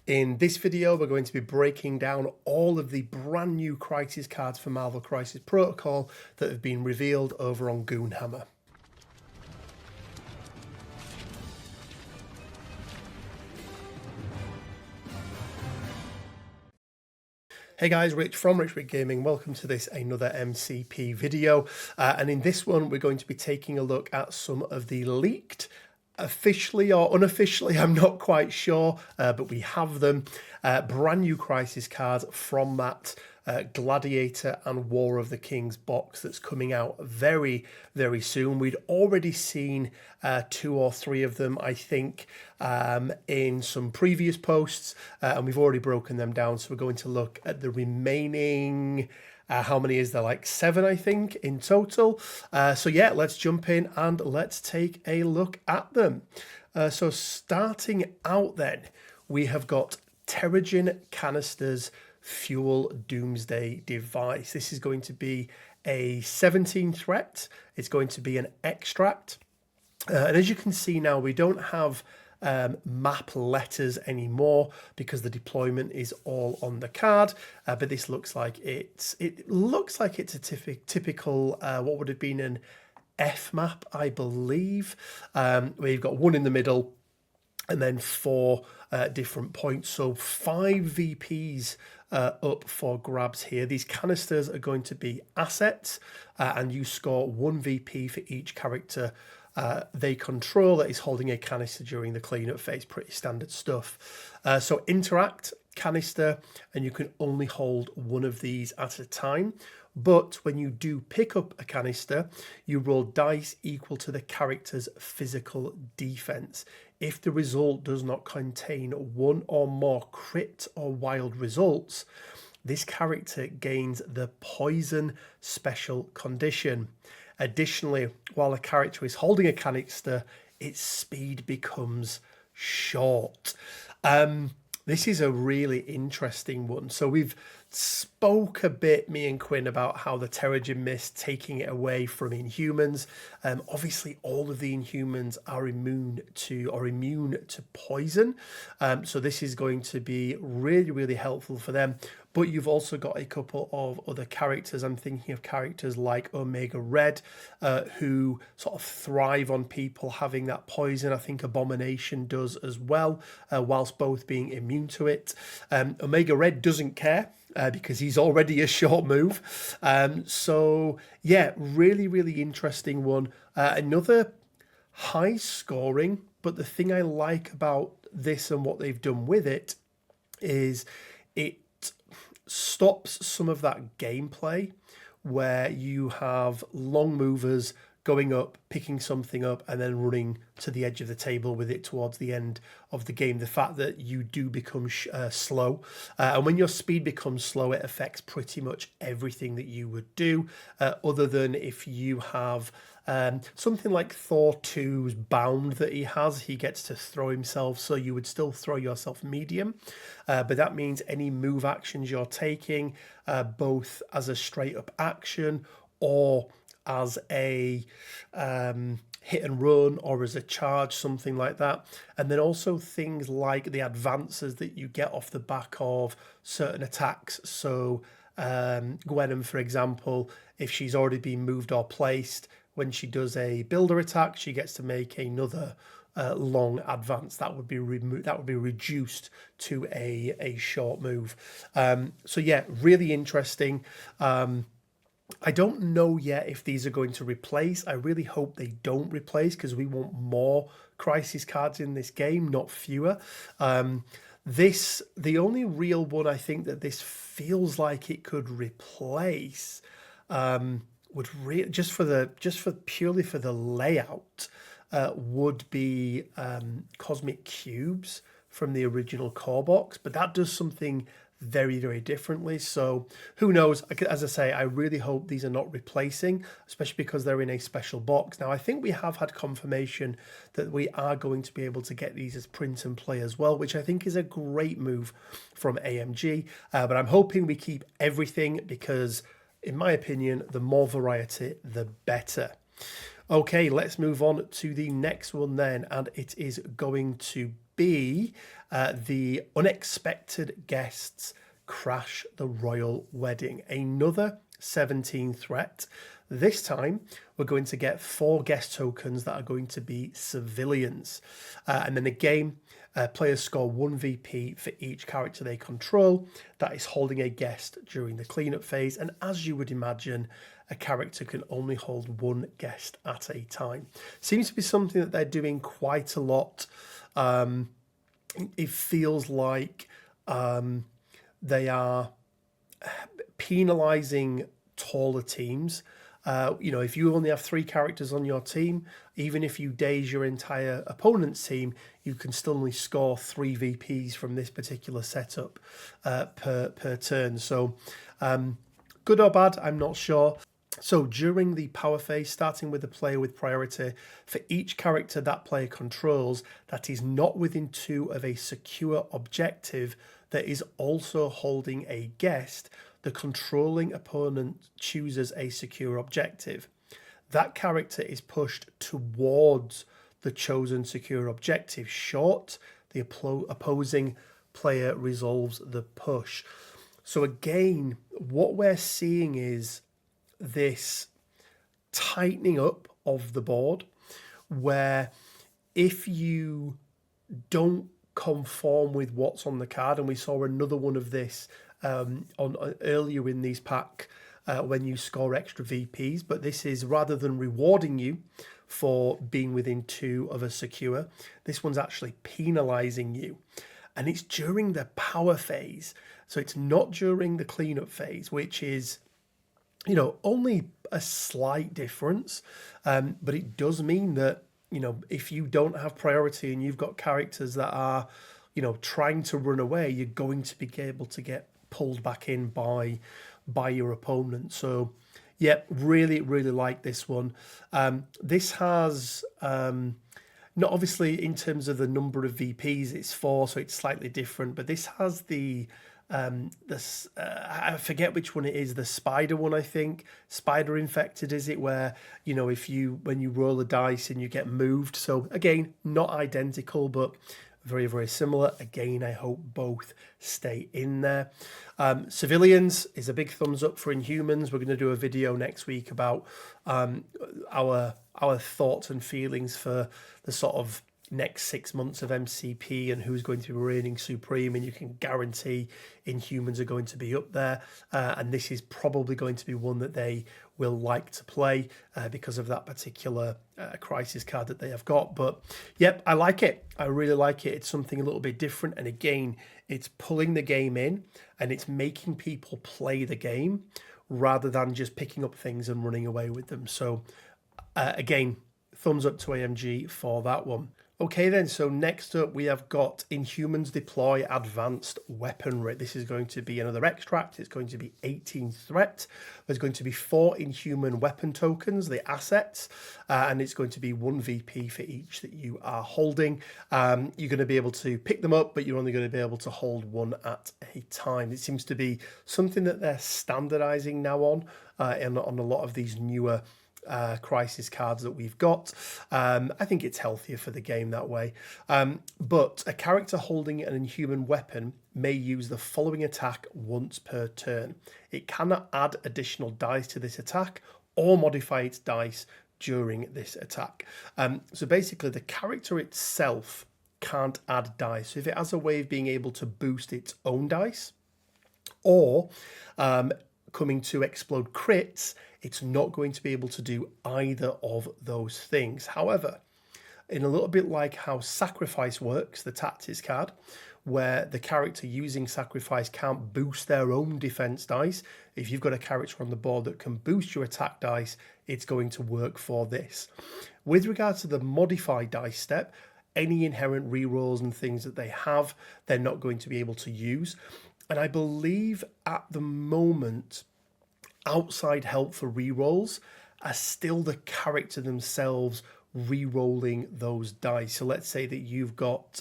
In this video, we're going to be breaking down all of the brand new Crisis cards for Marvel Crisis Protocol that have been revealed over on Goonhammer. Hey guys, Rich from Rich Gaming. Welcome to this another MCP video. And in this one, we're going to be taking a look at some of the leaked, officially or unofficially, I'm not quite sure, but we have them, brand new Crisis cards from that Gladiator and War of the Kings box that's coming out very, very soon. We'd already seen 2 or 3 of them, I think, in some previous posts, and we've already broken them down. So we're going to look at the remaining, how many is there? Like 7, I think, in total. So yeah, let's jump in and let's take a look at them. So starting out then, we have got Terrigen Canisters Fuel Doomsday Device. This is going to be a 17 threat. It's going to be an extract. And as you can see now, we don't have map letters anymore because the deployment is all on the card, but this looks like it looks like it's a typical what would have been an F map, I believe, where you've got 1 in the middle and then 4 different points, so 5 VPs up for grabs here. These canisters are going to be assets, and you score 1 VP for each character they control that is holding a canister during the cleanup phase. Pretty standard stuff. So interact, canister, and you can only hold 1 of these at a time. But when you do pick up a canister, you roll dice equal to the character's physical defense. If the result does not contain 1 or more crit or wild results, this character gains the poison special condition. Additionally, while a character is holding a canister, its speed becomes short. This is a really interesting one. So we've spoke a bit, me and Quinn, about how the Terrigen Mist taking it away from Inhumans. Obviously, all of the Inhumans are immune to poison. So this is going to be really, really helpful for them. But you've also got a couple of other characters. I'm thinking of characters like Omega Red, who sort of thrive on people having that poison. I think Abomination does as well, whilst both being immune to it. Omega Red doesn't care, because he's already a short move. So yeah, really, really interesting one. Another high scoring, but the thing I like about this and what they've done with it is it stops some of that gameplay where you have long movers going up, picking something up, and then running to the edge of the table with it towards the end of the game. The fact that you do become slow, and when your speed becomes slow, it affects pretty much everything that you would do, other than if you have something like Thor 2's bound that he gets to throw himself, so you would still throw yourself medium, but that means any move actions you're taking, both as a straight up action or as a hit and run or as a charge, something like that. And then also things like the advances that you get off the back of certain attacks. So Gwenum, for example, if she's already been moved or placed, when she does a builder attack, she gets to make another long advance that would be reduced to a short move. So yeah, really interesting. I don't know yet if these are going to replace. I really hope they don't replace, because we want more Crisis cards in this game, not fewer. The only real one I think that this feels like it could replace, would purely for the layout, would be Cosmic Cubes from the original core box, but that does something very, very differently. So who knows? As I say, I really hope these are not replacing, especially because they're in a special box. Now, I think we have had confirmation that we are going to be able to get these as print and play as well, which I think is a great move from AMG. But I'm hoping we keep everything because, in my opinion, the more variety, the better. Okay, let's move on to the next one then, and it is going to be the unexpected guests crash the royal wedding. Another 17 threat. This time, we're going to get 4 guest tokens that are going to be civilians. And then again, players score 1 VP for each character they control that is holding a guest during the cleanup phase. And as you would imagine, a character can only hold 1 guest at a time. Seems to be something that they're doing quite a lot. It feels like they are penalising taller teams. If you only have 3 characters on your team, even if you daze your entire opponent's team, you can still only score 3 VPs from this particular setup per turn. So good or bad, I'm not sure. So during the power phase, starting with the player with priority, for each character that player controls that is not within 2 of a secure objective that is also holding a guest, the controlling opponent chooses a secure objective. That character is pushed towards the chosen secure objective. Short, the opposing player resolves the push. So again, what we're seeing is this tightening up of the board, where if you don't conform with what's on the card, and we saw another one of this earlier in these pack when you score extra VPs, but this is rather than rewarding you for being within 2 of a secure, this one's actually penalizing you, and it's during the power phase. So it's not during the cleanup phase, which is only a slight difference, but it does mean that if you don't have priority and you've got characters that are trying to run away, you're going to be able to get pulled back in by your opponent. So yeah, really like this one. This has not obviously in terms of the number of VPs, it's 4, so it's slightly different, but this has the I forget which one it is, the spider one, I think. Spider infected, is it, where when you roll a dice and you get moved. So again, not identical, but very similar. Again, I hope both stay in there. Civilians is a big thumbs up for Inhumans. We're going to do a video next week about our thoughts and feelings for the sort of next 6 months of MCP and who's going to be reigning supreme, and you can guarantee Inhumans are going to be up there, and this is probably going to be one that they will like to play because of that particular crisis card that they have got. But yep, I like it. I really like it. It's something a little bit different, and again, it's pulling the game in and it's making people play the game rather than just picking up things and running away with them. So again, thumbs up to AMG for that one. Okay then, so next up we have got Inhumans Deploy Advanced Weaponry. This is going to be another extract. It's going to be 18 threat. There's going to be 4 Inhuman weapon tokens, the assets, and it's going to be 1 VP for each that you are holding. You're going to be able to pick them up, but you're only going to be able to hold 1 at a time. It seems to be something that they're standardizing now on a lot of these newer crisis cards that we've got. I think it's healthier for the game that way. But a character holding an Inhuman weapon may use the following attack once per turn. It cannot add additional dice to this attack or modify its dice during this attack. So basically the character itself can't add dice. So if it has a way of being able to boost its own dice or coming to explode crits, it's not going to be able to do either of those things. However, in a little bit like how Sacrifice works, the tactics card, where the character using Sacrifice can't boost their own defense dice, if you've got a character on the board that can boost your attack dice, it's going to work for this. With regards to the modify dice step, any inherent rerolls and things that they have, they're not going to be able to use. And I believe at the moment, outside help for rerolls are still the character themselves re-rolling those dice. So let's say that you've got,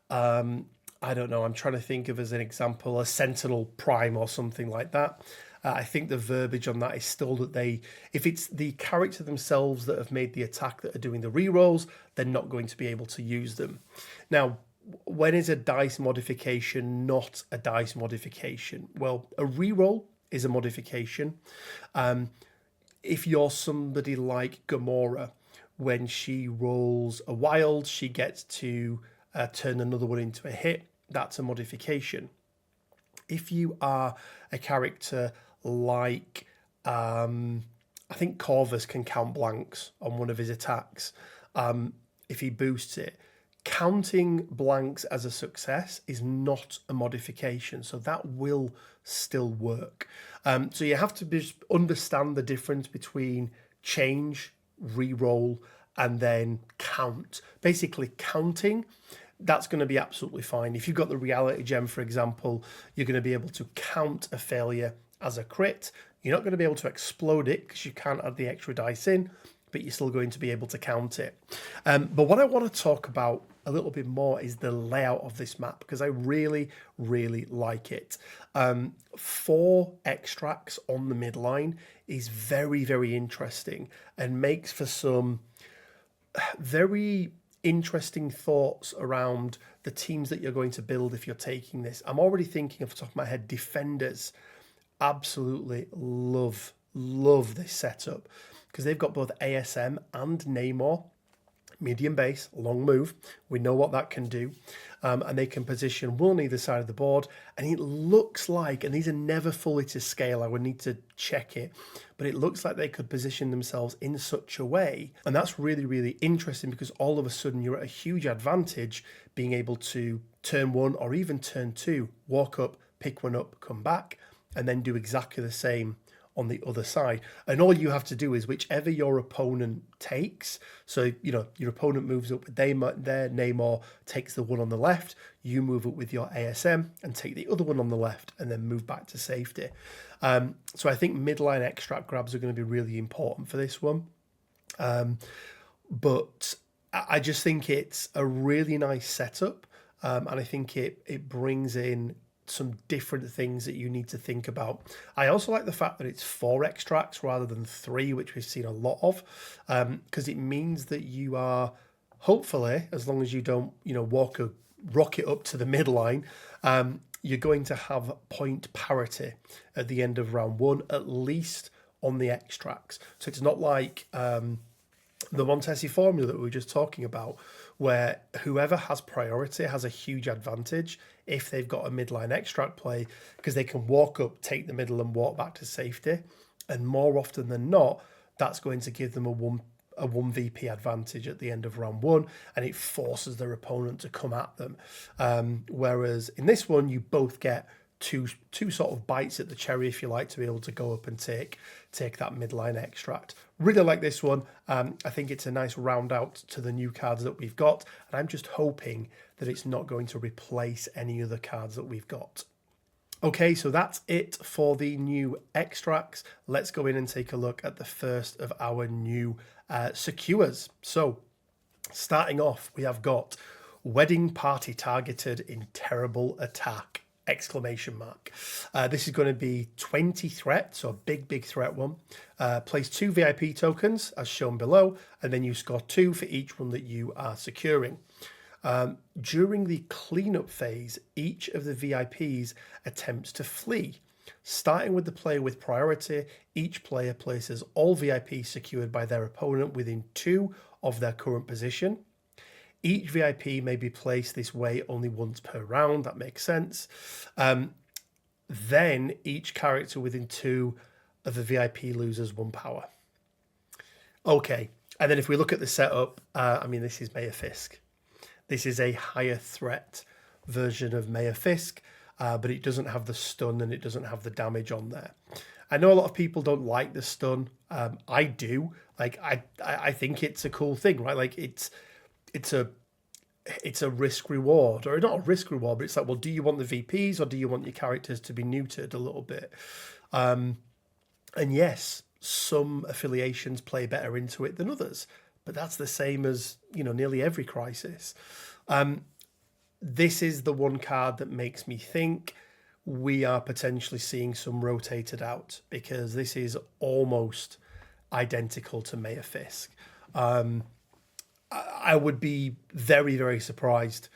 I don't know, I'm trying to think of as an example, a Sentinel Prime or something like that. I think the verbiage on that is still that if it's the character themselves that have made the attack that are doing the rerolls, they're not going to be able to use them. Now, when is a dice modification not a dice modification? Well, a reroll is a modification. If you're somebody like Gamora, when she rolls a wild, she gets to turn another one into a hit. That's a modification. If you are a character like, I think Corvus can count blanks on one of his attacks. If he boosts it, counting blanks as a success is not a modification, so that will still work. So you have to just understand the difference between change, re-roll, and then count. Basically, counting, that's going to be absolutely fine. If you've got the reality gem, for example, you're going to be able to count a failure as a crit. You're not going to be able to explode it because you can't add the extra dice in, but you're still going to be able to count it. But what I want to talk about a little bit more is the layout of this map, because I really, really like it. 4 extracts on the midline is very, very interesting and makes for some very interesting thoughts around the teams that you're going to build if you're taking this. I'm already thinking off the top of my head, defenders. Absolutely love this setup because they've got both ASM and Namor. Medium base, long move. We know what that can do. And they can position one on either side of the board. And it looks like, and these are never fully to scale, I would need to check it, but it looks like they could position themselves in such a way. And that's really, really interesting because all of a sudden you're at a huge advantage being able to turn 1 or even turn 2, walk up, pick one up, come back, and then do exactly the same on the other side. And all you have to do is whichever your opponent takes, so your opponent moves up with their Namor, takes the one on the left, you move up with your ASM and take the other one on the left and then move back to safety. So I think midline extract grabs are going to be really important for this one. But I just think it's a really nice setup, and I think it brings in some different things that you need to think about. I also like the fact that it's 4 extracts rather than 3, which we've seen a lot of, because it means that you are, hopefully, as long as you don't, walk a rocket up to the midline, you're going to have point parity at the end of round 1, at least on the extracts. So it's not like the Montesi formula that we were just talking about, where whoever has priority has a huge advantage if they've got a midline extract play, because they can walk up, take the middle and walk back to safety. And more often than not, that's going to give them a 1 VP advantage at the end of round 1, and it forces their opponent to come at them. Whereas in this one, you both get two sort of bites at the cherry, if you like, to be able to go up and take that midline extract. Really like this one. I think it's a nice round out to the new cards that we've got, and I'm just hoping that it's not going to replace any other cards that we've got. Okay, so that's it for the new extracts. Let's go in and take a look at the first of our new secures. So starting off, we have got Wedding Party Targeted in Terrible Attack! Exclamation mark. This is going to be 20 threat, so a big threat one. Place 2 VIP tokens as shown below, and then you score 2 for each one that you are securing. During the cleanup phase, each of the VIPs attempts to flee. Starting with the player with priority, each player places all VIPs secured by their opponent within 2 of their current position. Each VIP may be placed this way only once per round. That makes sense. Then each character within 2 of the VIP loses 1 power. Okay, and then if we look at the setup, this is Mayor Fisk. This is a higher threat version of Mayor Fisk, but it doesn't have the stun and it doesn't have the damage on there. I know a lot of people don't like the stun. I do. I think it's a cool thing, right? Like it's a risk reward, or not a risk reward, but it's like, well, do you want the VPs or do you want your characters to be neutered a little bit? And yes, some affiliations play better into it than others, but that's the same as, nearly every crisis. This is the one card that makes me think we are potentially seeing some rotated out, because this is almost identical to Mayor Fisk. I would be very, very surprised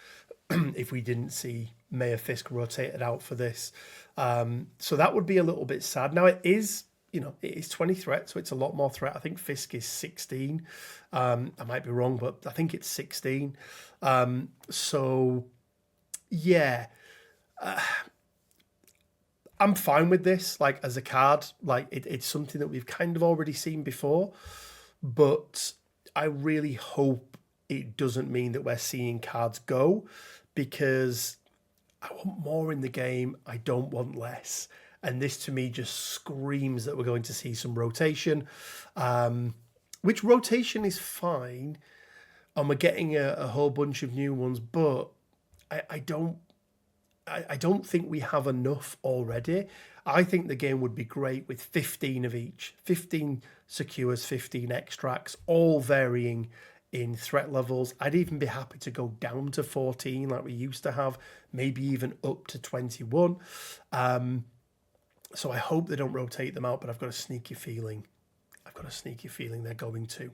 if we didn't see Mayor Fisk rotated out for this. So that would be a little bit sad. Now it is, it is 20 threat, so it's a lot more threat. I think Fisk is 16. I might be wrong, but I think it's 16. So yeah, I'm fine with this. Like as a card, like it's something that we've kind of already seen before, but I really hope it doesn't mean that we're seeing cards go, because I want more in the game. I don't want less. And this to me just screams that we're going to see some rotation, which rotation is fine. And we're getting a whole bunch of new ones, but I don't think we have enough already. I think the game would be great with 15 of each, 15 secures, 15 extracts, all varying in threat levels. I'd even be happy to go down to 14 like we used to have, maybe even up to 21. So I hope they don't rotate them out, but I've got a sneaky feeling they're going to.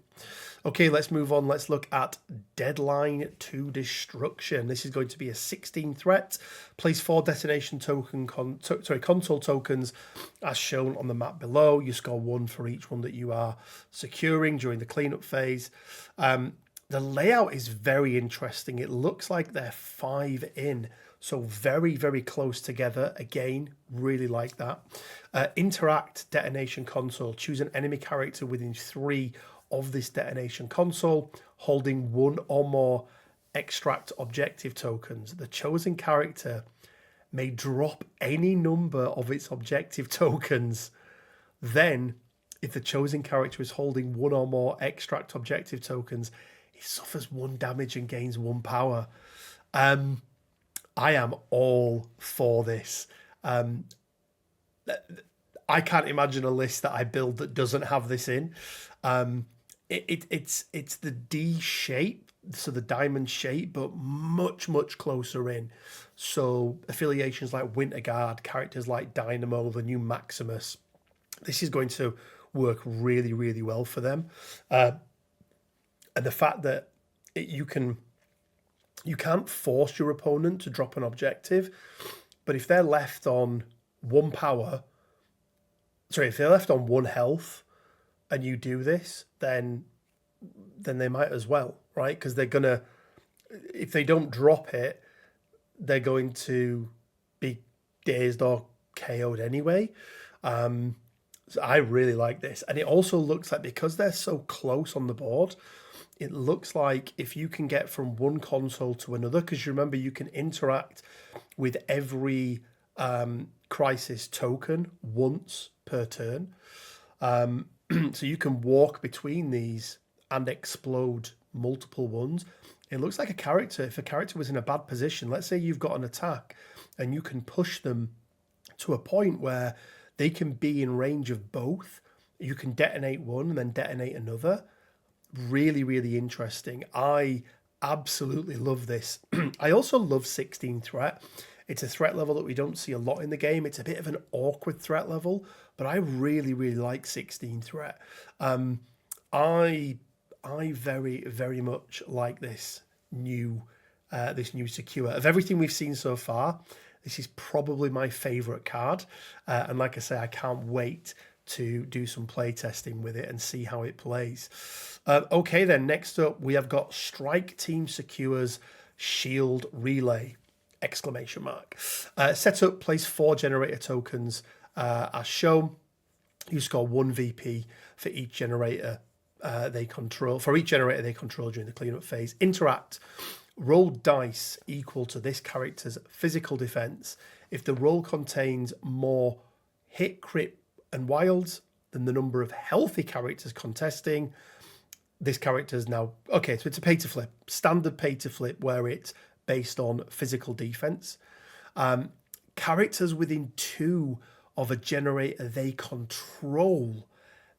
Okay, let's move on. Let's look at Deadline to Destruction. This is going to be a 16 threat. Place 4 detonation console tokens as shown on the map below. You score 1 for each one that you are securing during the cleanup phase. The layout is very interesting. It looks like they're 5 in. So very, very close together. Again, really like that. Interact detonation console. Choose an enemy character within 3 of this detonation console, holding 1 or more extract objective tokens. The chosen character may drop any number of its objective tokens. Then, if the chosen character is holding 1 or more extract objective tokens, it suffers 1 damage and gains 1 power. I am all for this. I can't imagine a list that I build that doesn't have this in. It's the D shape, so the diamond shape, but much, much closer in. So affiliations like Winter Guard, characters like Dynamo, the new Maximus, this is going to work really, really well for them. And the fact that you can't force your opponent to drop an objective, but if they're left on 1 power, if they're left on 1 health and you do this, then they might as well, right? Because they're gonna, if they don't drop it, they're going to be dazed or KO'd anyway. So I really like this. And it also looks like, because they're so close on the board, it looks like if you can get from one console to another, because you remember you can interact with every crisis token once per turn. So you can walk between these and explode multiple ones. It looks like if a character was in a bad position, let's say you've got an attack and you can push them to a point where they can be in range of both. You can detonate one and then detonate another. Really, really interesting. I absolutely love this. I also love 16 threat. It's a threat level that we don't see a lot in the game. It's a bit of an awkward threat level, but I really, really like 16 threat. I very, very much like this new secure. Of everything we've seen so far, this is probably my favorite card. And like I say, I can't wait to do some play testing with it and see how it plays. Okay, then next up we have got Strike Team Secures Shield Relay! Exclamation mark. Set up, place 4 generator tokens as shown. You score 1 VP for each generator they control. For each generator they control during the cleanup phase. Interact. Roll dice equal to this character's physical defense. If the roll contains more hit, crit, and wilds than the number of healthy characters contesting, this character is now... Okay, so it's a pay to flip. Standard pay to flip where it's based on physical defense. Characters within 2 of a generator they control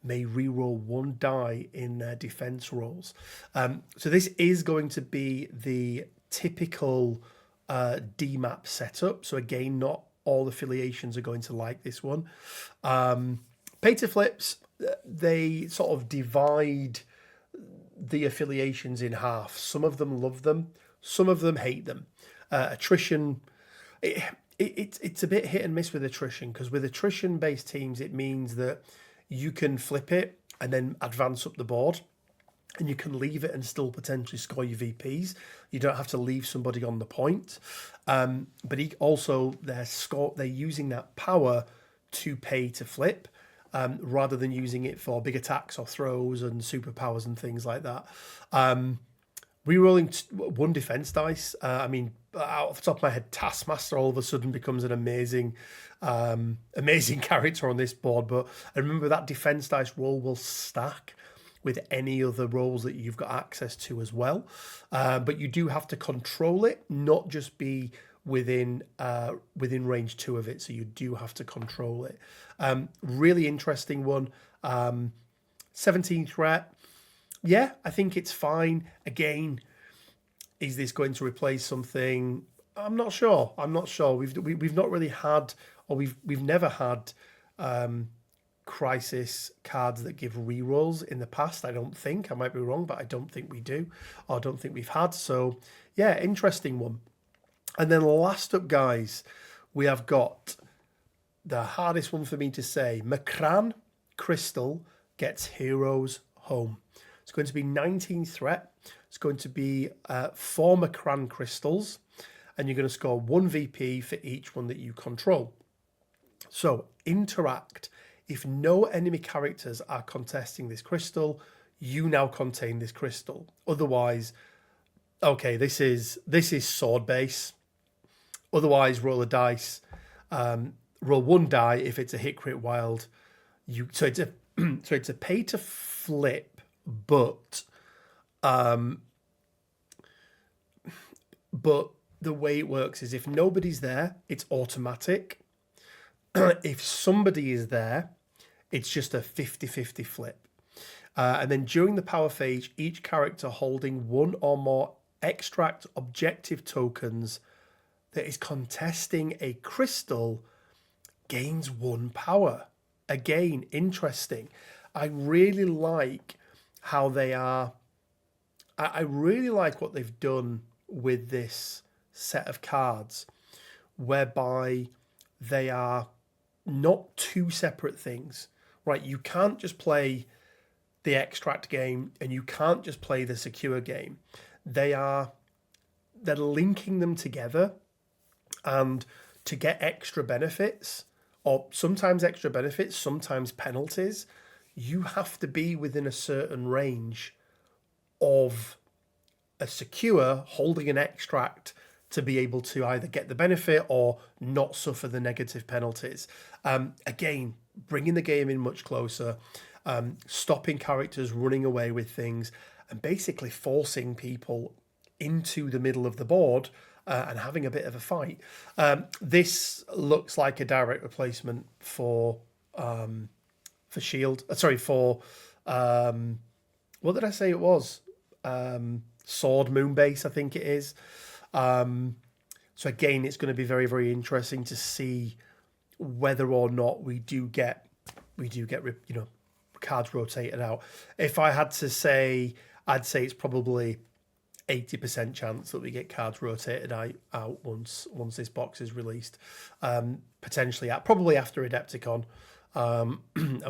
may reroll 1 die in their defense rolls. So this is going to be the typical DMAP setup. So again, not all affiliations are going to like this one. Pay to flips, they sort of divide the affiliations in half. Some of them love them, some of them hate them. Attrition, it's a bit hit and miss with attrition, because with attrition-based teams, it means that you can flip it and then advance up the board, and you can leave it and still potentially score your VPs. You don't have to leave somebody on the point. But they're using that power to pay to flip, rather than using it for big attacks or throws and superpowers and things like that. Rerolling one defense dice. Out off the top of my head, Taskmaster all of a sudden becomes an amazing character on this board. But I remember that defense dice roll will stack with any other rolls that you've got access to as well. But you do have to control it, not just be within range 2 of it. So you do have to control it. Really interesting one. 17 threat. Yeah, I think it's fine. Again, is this going to replace something? I'm not sure. We've not really had, or we've never had crisis cards that give rerolls in the past. I don't think. I might be wrong, but I don't think we do, or I don't think we've had. So yeah, interesting one. And then last up, guys, we have got the hardest one for me to say. Macran Crystal gets Heroes Home. It's going to be 19 threat. It's going to be 4 Macran crystals, and you're going to score 1 VP for each one that you control. So interact. If no enemy characters are contesting this crystal, you now contain this crystal. Otherwise, okay, this is sword base. Otherwise, roll a dice. Roll 1 die if it's a hit crit wild. So it's a pay to flip, but the way it works is if nobody's there, it's automatic. If somebody is there, it's just a 50-50 flip. And then during the power phase, each character holding 1 or more extract objective tokens that is contesting a crystal gains 1 power. Again, interesting. I really like how they are. I really like what they've done with this set of cards, whereby they are not 2 separate things, right? You can't just play the extract game and you can't just play the secure game. They're linking them together, and to get extra benefits, or sometimes extra benefits, sometimes penalties, you have to be within a certain range of a secure holding an extract to be able to either get the benefit or not suffer the negative penalties. Again, bringing the game in much closer, stopping characters running away with things, and basically forcing people into the middle of the board and having a bit of a fight. This looks like a direct replacement for Shield. What did I say it was? Sword Moonbase, I think it is. So again, it's going to be very, very interesting to see whether or not we do get cards rotated out. If I had to say, I'd say it's probably 80% chance that we get cards rotated out once this box is released. Potentially probably after Adepticon, and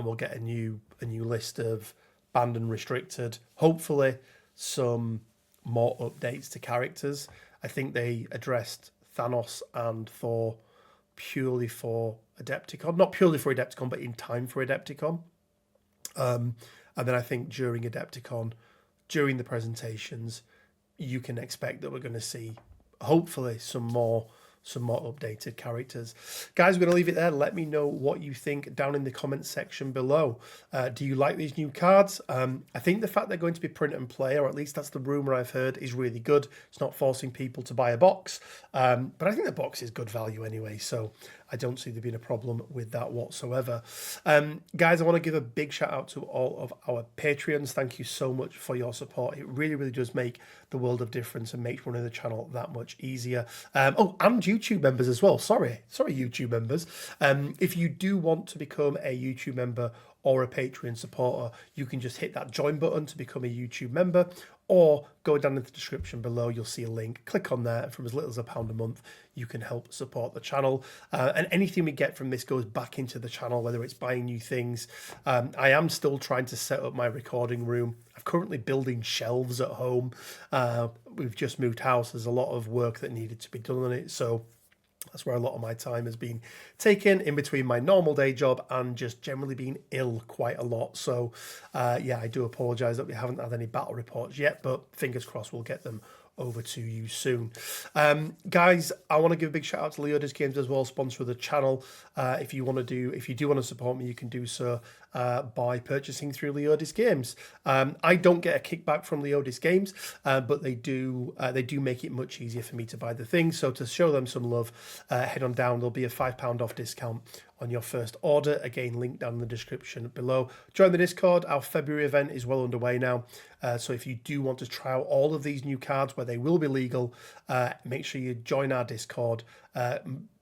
we'll get a new list of banned and restricted. Hopefully, some more updates to characters. I think they addressed Thanos and Thor purely for Adepticon, not purely for Adepticon, but in time for Adepticon. And then I think during Adepticon, during the presentations, you can expect that we're going to see hopefully some more updated characters. Guys, we're going to leave it there. Let me know what you think down in the comments section below. Do you like these new cards? I think the fact they're going to be print and play, or at least that's the rumor I've heard, is really good. It's not forcing people to buy a box, but I think the box is good value anyway, so I don't see there being a problem with that whatsoever. Guys, I want to give a big shout out to all of our Patreons. Thank you so much for your support. It really, really does make the world of difference and makes running the channel that much easier. And YouTube members as well. Sorry, YouTube members. If you do want to become a YouTube member or a Patreon supporter, you can just hit that join button to become a YouTube member, or go down in the description below. You'll see a link. Click on there, and from as little as £1 a month, you can help support the channel. And anything we get from this goes back into the channel, whether it's buying new things. I am still trying to set up my recording room. I'm currently building shelves at home. We've just moved house. There's a lot of work that needed to be done on it. So that's where a lot of my time has been taken, in between my normal day job and just generally being ill quite a lot. So yeah, I do apologise that we haven't had any battle reports yet, but fingers crossed we'll get them over to you soon. Guys, I want to give a big shout out to Leodis Games as well, sponsor of the channel. If you do want to support me, you can do so by purchasing through Leodis Games. I don't get a kickback from Leodis Games, but they do make it much easier for me to buy the things. So to show them some love, head on down. There'll be a £5 off discount on your first order. Again, link down in the description below. Join the Discord. Our February event is well underway now. So if you do want to try out all of these new cards, where they will be legal, make sure you join our Discord.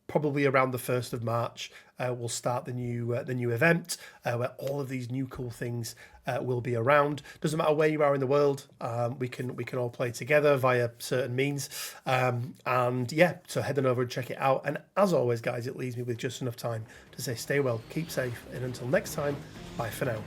Probably around the 1st of March, we'll start the new event where all of these new cool things will be around. Doesn't matter where you are in the world, we can all play together via certain means. And yeah, so head on over and check it out. And as always, guys, it leaves me with just enough time to say stay well, keep safe, and until next time, bye for now.